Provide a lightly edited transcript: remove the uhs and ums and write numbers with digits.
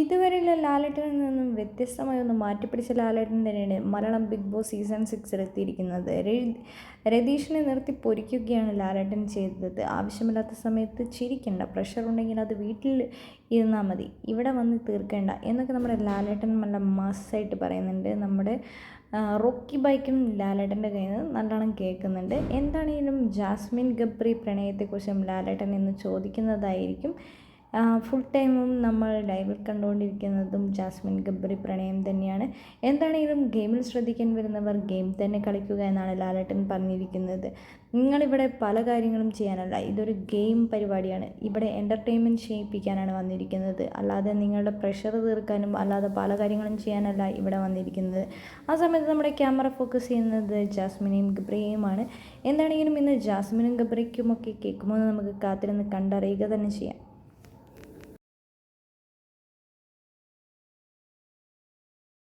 ഇതുവരെയുള്ള ലാലേട്ടനിൽ നിന്നും വ്യത്യസ്തമായി ഒന്ന് മാറ്റിപ്പിടിച്ച ലാലേട്ടൻ തന്നെയാണ് മലയാളം ബിഗ് ബോസ് സീസൺ 6 എത്തിയിരിക്കുന്നത്. രതീഷിനെ നിർത്തി പൊരിക്കുകയാണ് ലാലേട്ടൻ ചെയ്തത്. ആവശ്യമില്ലാത്ത സമയത്ത് ചിരിക്കണ്ട, പ്രഷർ ഉണ്ടെങ്കിൽ അത് വീട്ടിൽ ഇരുന്നാൽ മതി, ഇവിടെ വന്ന് തീർക്കേണ്ട എന്നൊക്കെ നമ്മുടെ ലാലേട്ടൻ നല്ല മാസ്സായിട്ട് പറയുന്നുണ്ട്. നമ്മുടെ റോക്കി ബൈക്കും ലാലേട്ടൻ്റെ കയ്യിൽ നിന്ന് നല്ലോണം കേൾക്കുന്നുണ്ട്. എന്താണെങ്കിലും ജാസ്മിൻ ഗബ്രി പ്രണയത്തെക്കുറിച്ചും ലാലേട്ടൻ എന്ന് ചോദിക്കുന്നതായിരിക്കും. ഫുൾ ടൈമും നമ്മൾ ലൈവിൽ കണ്ടുകൊണ്ടിരിക്കുന്നതും ജാസ്മിൻ ഗബ്രി പ്രണയം തന്നെയാണ്. എന്താണെങ്കിലും ഗെയിമിൽ ശ്രദ്ധിക്കാൻ വരുന്നവർ ഗെയിം തന്നെ കളിക്കുക എന്നാണ് ലാലേട്ടൻ പറഞ്ഞിരിക്കുന്നത്. നിങ്ങളിവിടെ പല കാര്യങ്ങളും ചെയ്യാനല്ല, ഇതൊരു ഗെയിം പരിപാടിയാണ്. ഇവിടെ എൻ്റർടൈൻമെൻറ്റ് ചെയ്യിപ്പിക്കാനാണ് വന്നിരിക്കുന്നത്, അല്ലാതെ നിങ്ങളുടെ പ്രഷർ തീർക്കാനും അല്ലാതെ പല കാര്യങ്ങളും ചെയ്യാനല്ല ഇവിടെ വന്നിരിക്കുന്നത്. ആ സമയത്ത് നമ്മുടെ ക്യാമറ ഫോക്കസ് ചെയ്യുന്നത് ജാസ്മിനെയും ഗബ്രിയെയുമാണ്. എന്താണെങ്കിലും ഇന്ന് ജാസ്മിനും ഗബ്രിക്കുമൊക്കെ കേൾക്കുമ്പോൾ നമുക്ക് കാത്തിരുന്ന് കണ്ടറിയുക തന്നെ ചെയ്യാം.